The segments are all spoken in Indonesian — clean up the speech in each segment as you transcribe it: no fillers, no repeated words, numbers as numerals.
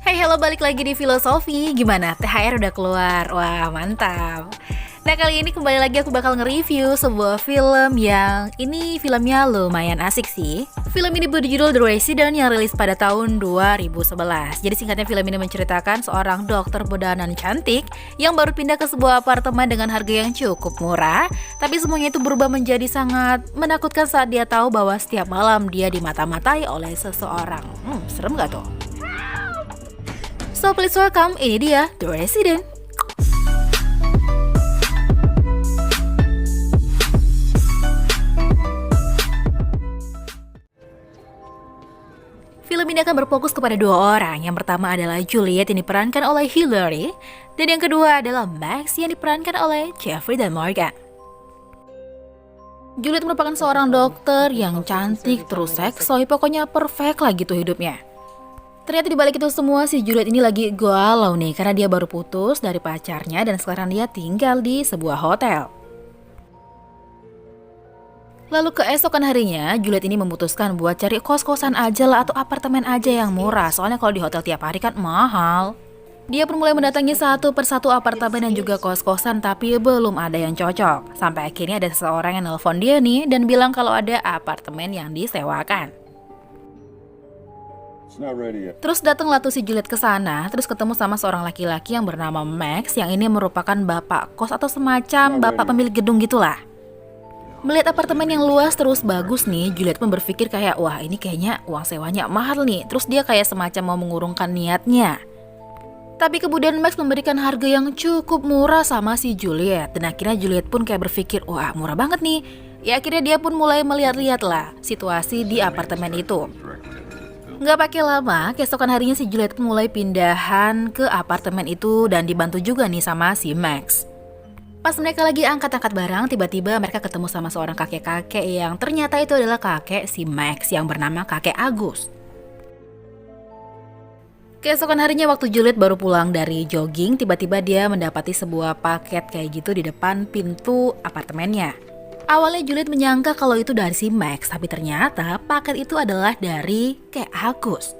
Hai, halo, balik lagi di Filosofi. Gimana? THR udah keluar? Wah, mantap. Nah, kali ini kembali lagi aku bakal nge-review sebuah film yang ini filmnya lumayan asik sih. Film ini berjudul The Resident yang rilis pada tahun 2011. Jadi singkatnya film ini menceritakan seorang dokter bedanan cantik yang baru pindah ke sebuah apartemen dengan harga yang cukup murah. Tapi semuanya itu berubah menjadi sangat menakutkan saat dia tahu bahwa setiap malam dia dimata-matai oleh seseorang. Serem gak tuh? So please welcome, ini dia The Resident. Film ini akan berfokus kepada dua orang. Yang pertama adalah Juliet yang diperankan oleh Hillary, dan yang kedua adalah Max yang diperankan oleh Jeffrey dan Morgan. Juliet merupakan seorang dokter yang cantik terus seksoi, pokoknya perfect lah gitu hidupnya. Ternyata di balik itu semua si Juliet ini lagi galau nih karena dia baru putus dari pacarnya dan sekarang dia tinggal di sebuah hotel. Lalu keesokan harinya, Juliet ini memutuskan buat cari kos-kosan aja lah atau apartemen aja yang murah. Soalnya kalau di hotel tiap hari kan mahal. Dia pun mulai mendatangi satu persatu apartemen dan juga kos-kosan tapi belum ada yang cocok. Sampai akhirnya ada seseorang yang nelpon dia nih dan bilang kalau ada apartemen yang disewakan. Terus datanglah tuh si Juliet ke sana, terus ketemu sama seorang laki-laki yang bernama Max yang ini merupakan bapak kos atau semacam bapak pemilik gedung gitulah. Melihat apartemen yang luas terus bagus nih, Juliet pun berpikir kayak, wah ini kayaknya uang sewanya mahal nih. Terus dia kayak semacam mau mengurungkan niatnya. Tapi kemudian Max memberikan harga yang cukup murah sama si Juliet. Dan akhirnya Juliet pun kayak berpikir, wah murah banget nih. Ya akhirnya dia pun mulai melihat-lihat lah situasi di apartemen itu. Nggak pakai lama, keesokan harinya si Juliet pun mulai pindahan ke apartemen itu dan dibantu juga nih sama si Max. Pas mereka lagi angkat-angkat barang, tiba-tiba mereka ketemu sama seorang kakek-kakek yang ternyata itu adalah kakek si Max yang bernama kakek Agus. Keesokan harinya waktu Juliet baru pulang dari jogging, tiba-tiba dia mendapati sebuah paket kayak gitu di depan pintu apartemennya. Awalnya Juliet menyangka kalau itu dari si Max, tapi ternyata paket itu adalah dari kakek Agus.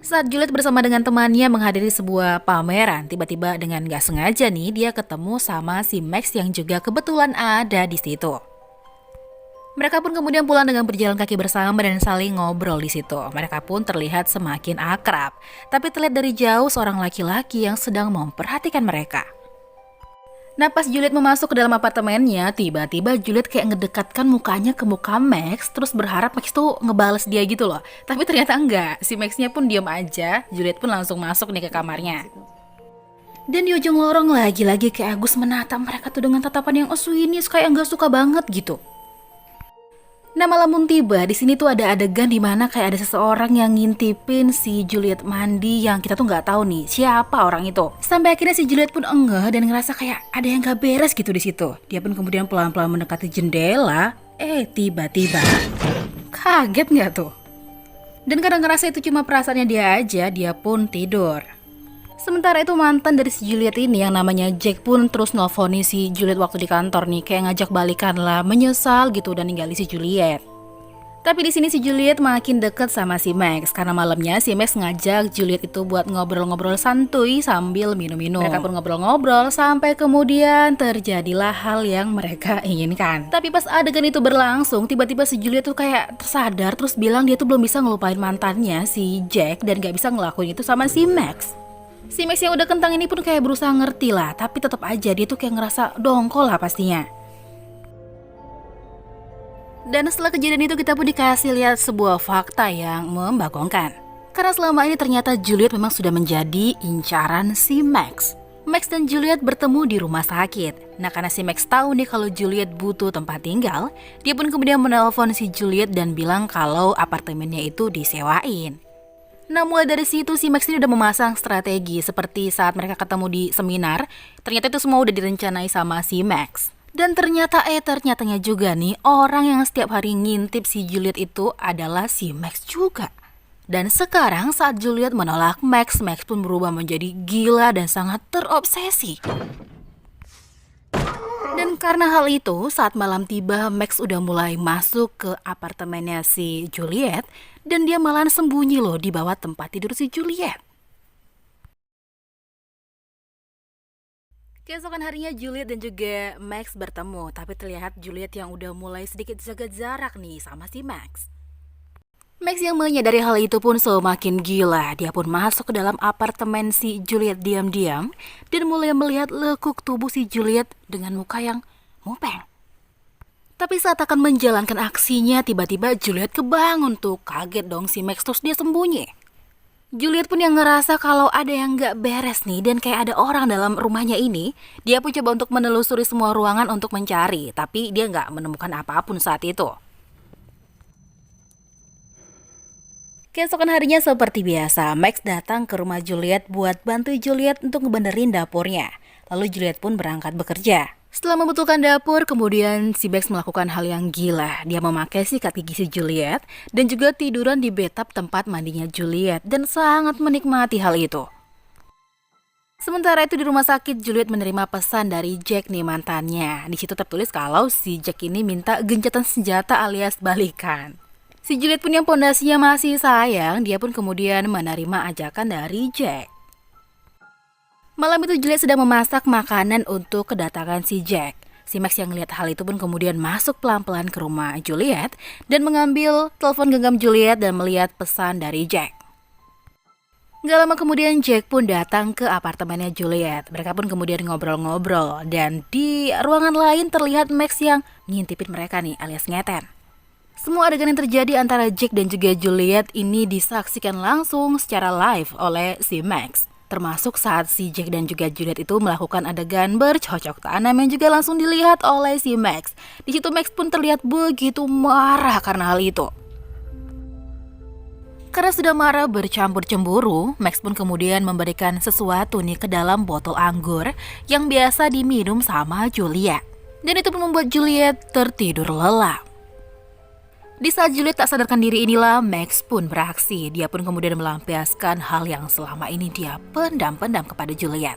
Saat Juliet bersama dengan temannya menghadiri sebuah pameran, tiba-tiba dengan gak sengaja nih dia ketemu sama si Max yang juga kebetulan ada di situ. Mereka pun kemudian pulang dengan berjalan kaki bersama dan saling ngobrol di situ. Mereka pun terlihat semakin akrab, tapi terlihat dari jauh seorang laki-laki yang sedang memperhatikan mereka. Nah pas Juliet memasuk ke dalam apartemennya, tiba-tiba Juliet kayak ngedekatkan mukanya ke muka Max, terus berharap Max tuh ngebales dia gitu loh. Tapi ternyata enggak, si Maxnya pun diam aja, Juliet pun langsung masuk nih ke kamarnya. Dan di ujung lorong lagi-lagi kayak Agus menatap mereka tuh dengan tatapan yang sinis, kayak nggak suka banget gitu. Nah malam pun tiba, di sini tuh ada adegan dimana kayak ada seseorang yang ngintipin si Juliet mandi yang kita tuh nggak tahu nih siapa orang itu. Sampai akhirnya si Juliet pun engeh dan ngerasa kayak ada yang gak beres gitu di situ. Dia pun kemudian pelan-pelan mendekati jendela. Tiba-tiba kaget nggak tuh? Dan karena ngerasa itu cuma perasaannya dia aja, dia pun tidur. Sementara itu mantan dari si Juliet ini yang namanya Jack pun terus nelfoni si Juliet waktu di kantor nih, kayak ngajak balikan lah, menyesal gitu dan ninggalin si Juliet. Tapi di sini si Juliet makin deket sama si Max karena malamnya si Max ngajak Juliet itu buat ngobrol-ngobrol santuy sambil minum-minum. Mereka pun ngobrol-ngobrol sampai kemudian terjadilah hal yang mereka inginkan. Tapi pas adegan itu berlangsung, tiba-tiba si Juliet tuh kayak tersadar terus bilang dia tuh belum bisa ngelupain mantannya si Jack dan gak bisa ngelakuin itu sama si Max. Si Max yang udah kentang ini pun kayak berusaha ngerti lah, tapi tetap aja dia tuh kayak ngerasa dongkol lah pastinya. Dan setelah kejadian itu kita pun dikasih lihat sebuah fakta yang membagongkan. Karena selama ini ternyata Juliet memang sudah menjadi incaran si Max. Max dan Juliet bertemu di rumah sakit. Nah karena si Max tahu nih kalau Juliet butuh tempat tinggal, dia pun kemudian menelpon si Juliet dan bilang kalau apartemennya itu disewain. Nah mulai dari situ si Max ini udah memasang strategi seperti saat mereka ketemu di seminar. Ternyata itu semua udah direncanai sama si Max. Dan ternyatanya juga nih orang yang setiap hari ngintip si Juliet itu adalah si Max juga. Dan sekarang saat Juliet menolak Max, Max pun berubah menjadi gila dan sangat terobsesi. Dan Dan karena hal itu, saat malam tiba, Max udah mulai masuk ke apartemennya si Juliet dan dia malah sembunyi loh di bawah tempat tidur si Juliet. Keesokan harinya Juliet dan juga Max bertemu, tapi terlihat Juliet yang udah mulai sedikit jaga jarak nih sama si Max. Max yang menyadari hal itu pun semakin gila. Dia pun masuk ke dalam apartemen si Juliet diam-diam dan mulai melihat lekuk tubuh si Juliet dengan muka yang mupeng. Tapi saat akan menjalankan aksinya, tiba-tiba Juliet kebangun tuh. Kaget dong si Max, terus dia sembunyi. Juliet pun yang ngerasa kalau ada yang gak beres nih dan kayak ada orang dalam rumahnya ini. Dia pun coba untuk menelusuri semua ruangan untuk mencari, tapi dia gak menemukan apapun saat itu. Keesokan harinya seperti biasa, Max datang ke rumah Juliet buat bantu Juliet untuk ngebenerin dapurnya. Lalu Juliet pun berangkat bekerja. Setelah membutuhkan dapur, kemudian si Max melakukan hal yang gila. Dia memakai sikat gigi si Juliet dan juga tiduran di bathtub tempat mandinya Juliet dan sangat menikmati hal itu. Sementara itu di rumah sakit, Juliet menerima pesan dari Jack nih mantannya. Di situ tertulis kalau si Jack ini minta gencatan senjata alias balikan. Si Juliet pun yang pondasinya masih sayang, dia pun kemudian menerima ajakan dari Jack. Malam itu Juliet sedang memasak makanan untuk kedatangan si Jack. Si Max yang melihat hal itu pun kemudian masuk pelan-pelan ke rumah Juliet dan mengambil telepon genggam Juliet dan melihat pesan dari Jack. Gak lama kemudian Jack pun datang ke apartemennya Juliet. Mereka pun kemudian ngobrol-ngobrol dan di ruangan lain terlihat Max yang ngintipin mereka nih alias ngeten. Semua adegan yang terjadi antara Jack dan juga Juliet ini disaksikan langsung secara live oleh si Max. Termasuk saat si Jack dan juga Juliet itu melakukan adegan bercocok tanam yang juga langsung dilihat oleh si Max. Di situ Max pun terlihat begitu marah karena hal itu. Karena sudah marah bercampur cemburu, Max pun kemudian memberikan sesuatu nih ke dalam botol anggur yang biasa diminum sama Juliet. Dan itu pun membuat Juliet tertidur lelap. Di saat Juliet tak sadarkan diri inilah Max pun beraksi. Dia pun kemudian melampiaskan hal yang selama ini dia pendam-pendam kepada Juliet.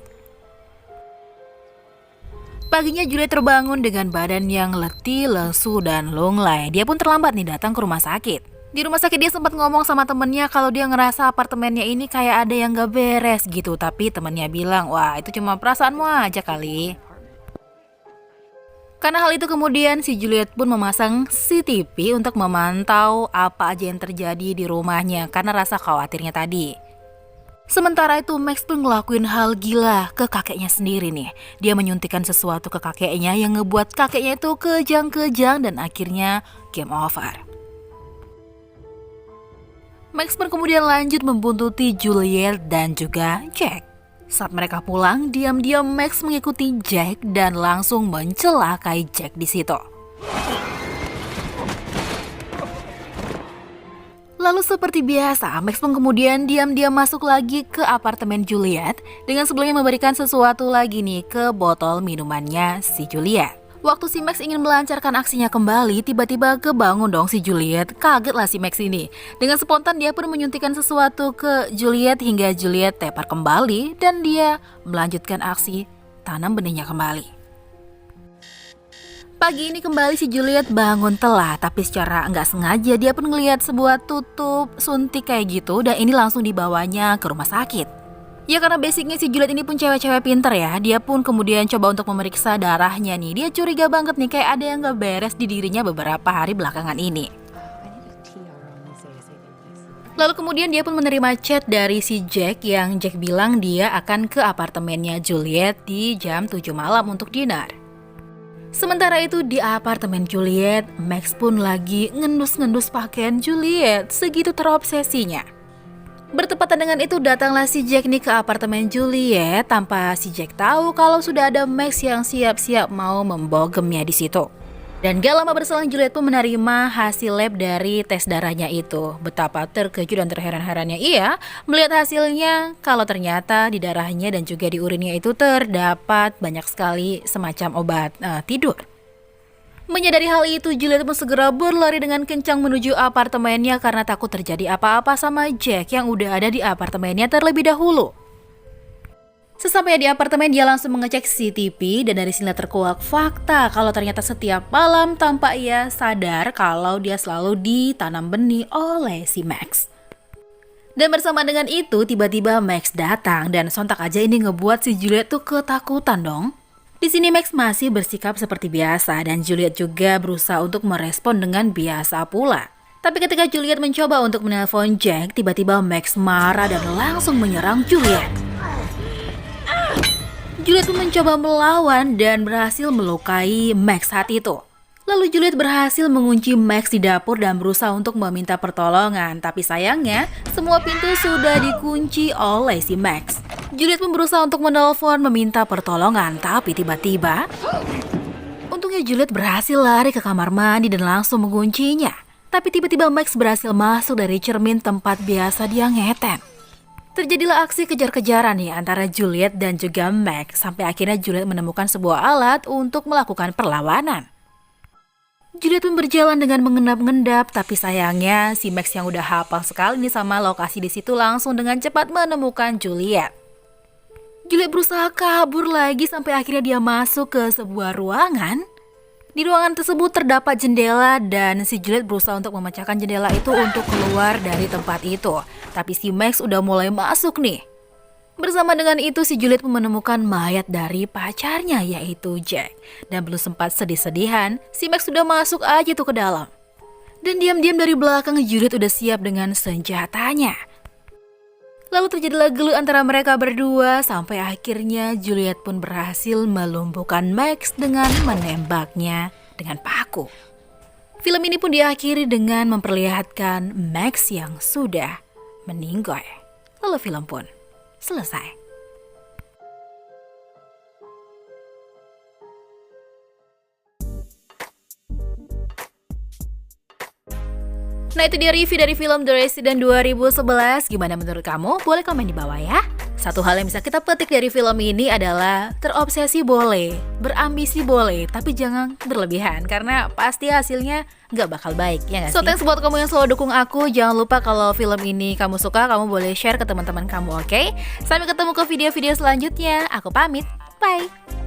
Paginya Juliet terbangun dengan badan yang letih, lesu, dan lunglai. Dia pun terlambat nih datang ke rumah sakit. Di rumah sakit dia sempat ngomong sama temennya kalau dia ngerasa apartemennya ini kayak ada yang gak beres gitu. Tapi temennya bilang, wah itu cuma perasaanmu aja kali. Karena hal itu kemudian si Juliet pun memasang CCTV untuk memantau apa aja yang terjadi di rumahnya karena rasa khawatirnya tadi. Sementara itu Max pun ngelakuin hal gila ke kakeknya sendiri nih. Dia menyuntikkan sesuatu ke kakeknya yang ngebuat kakeknya itu kejang-kejang dan akhirnya game over. Max pun kemudian lanjut membuntuti Juliet dan juga Jack. Saat mereka pulang, diam-diam Max mengikuti Jack dan langsung mencelakai Jack di situ. Lalu seperti biasa, Max pun kemudian diam-diam masuk lagi ke apartemen Juliet dengan sebelumnya memberikan sesuatu lagi nih ke botol minumannya si Juliet. Waktu si Max ingin melancarkan aksinya kembali, tiba-tiba kebangun dong si Juliet. Kagetlah si Max ini. Dengan spontan dia pun menyuntikkan sesuatu ke Juliet hingga Juliet tepar kembali dan dia melanjutkan aksi tanam benihnya kembali. Pagi ini kembali si Juliet bangun telah, tapi secara nggak sengaja dia pun ngelihat sebuah tutup suntik kayak gitu dan ini langsung dibawanya ke rumah sakit. Ya karena basicnya si Juliet ini pun cewek-cewek pinter ya. Dia pun kemudian coba untuk memeriksa darahnya nih. Dia curiga banget nih kayak ada yang gak beres di dirinya beberapa hari belakangan ini. Lalu kemudian dia pun menerima chat dari si Jack yang Jack bilang dia akan ke apartemennya Juliet di jam 7 malam untuk dinner. Sementara itu di apartemen Juliet, Max pun lagi ngendus-ngendus pakaian Juliet. Segitu terobsesinya. Bertepatan dengan itu datanglah si Jack nih ke apartemen Juliet tanpa si Jack tahu kalau sudah ada Max yang siap-siap mau membogemnya di situ. Dan gak lama berselang Juliet pun menerima hasil lab dari tes darahnya itu. Betapa terkejut dan terheran-herannya ia melihat hasilnya kalau ternyata di darahnya dan juga di urinnya itu terdapat banyak sekali semacam obat tidur. Menyadari hal itu, Juliet pun segera berlari dengan kencang menuju apartemennya karena takut terjadi apa-apa sama Jack yang udah ada di apartemennya terlebih dahulu. Sesampainya di apartemen, dia langsung mengecek CCTV dan dari sini terkuak fakta kalau ternyata setiap malam tanpa ia sadar kalau dia selalu ditanam benih oleh si Max. Dan bersama dengan itu tiba-tiba Max datang dan sontak aja ini ngebuat si Juliet tuh ketakutan dong. Di sini Max masih bersikap seperti biasa dan Juliet juga berusaha untuk merespon dengan biasa pula. Tapi ketika Juliet mencoba untuk menelpon Jack, tiba-tiba Max marah dan langsung menyerang Juliet. Juliet pun mencoba melawan dan berhasil melukai Max saat itu. Lalu Juliet berhasil mengunci Max di dapur dan berusaha untuk meminta pertolongan. Tapi sayangnya, semua pintu sudah dikunci oleh si Max. Juliet pun berusaha untuk menelpon meminta pertolongan, tapi tiba-tiba untungnya Juliet berhasil lari ke kamar mandi dan langsung menguncinya. Tapi tiba-tiba Max berhasil masuk dari cermin tempat biasa dia ngeten. Terjadilah aksi kejar-kejaran nih antara Juliet dan juga Max sampai akhirnya Juliet menemukan sebuah alat untuk melakukan perlawanan. Juliet pun berjalan dengan mengendap-endap, tapi sayangnya si Max yang udah hafal sekali nih sama lokasi di situ langsung dengan cepat menemukan Juliet. Juliet berusaha kabur lagi sampai akhirnya dia masuk ke sebuah ruangan. Di ruangan tersebut terdapat jendela dan si Juliet berusaha untuk memecahkan jendela itu untuk keluar dari tempat itu. Tapi si Max udah mulai masuk nih. Bersama dengan itu si Juliet menemukan mayat dari pacarnya yaitu Jack. Dan belum sempat sedih-sedihan, si Max sudah masuk aja tuh ke dalam. Dan diam-diam dari belakang Juliet udah siap dengan senjatanya. Lalu terjadilah gelut antara mereka berdua sampai akhirnya Juliet pun berhasil melumpuhkan Max dengan menembaknya dengan paku. Film ini pun diakhiri dengan memperlihatkan Max yang sudah meninggal. Lalu film pun selesai. Nah itu dia review dari film The Resident 2011. Gimana menurut kamu? Boleh komen di bawah ya. Satu hal yang bisa kita petik dari film ini adalah terobsesi boleh, berambisi boleh, tapi jangan berlebihan karena pasti hasilnya nggak bakal baik, ya nggak sih? So thanks buat kamu yang selalu dukung aku. Jangan lupa kalau film ini kamu suka, kamu boleh share ke teman-teman kamu, oke? Sampai ketemu ke video-video selanjutnya. Aku pamit, bye!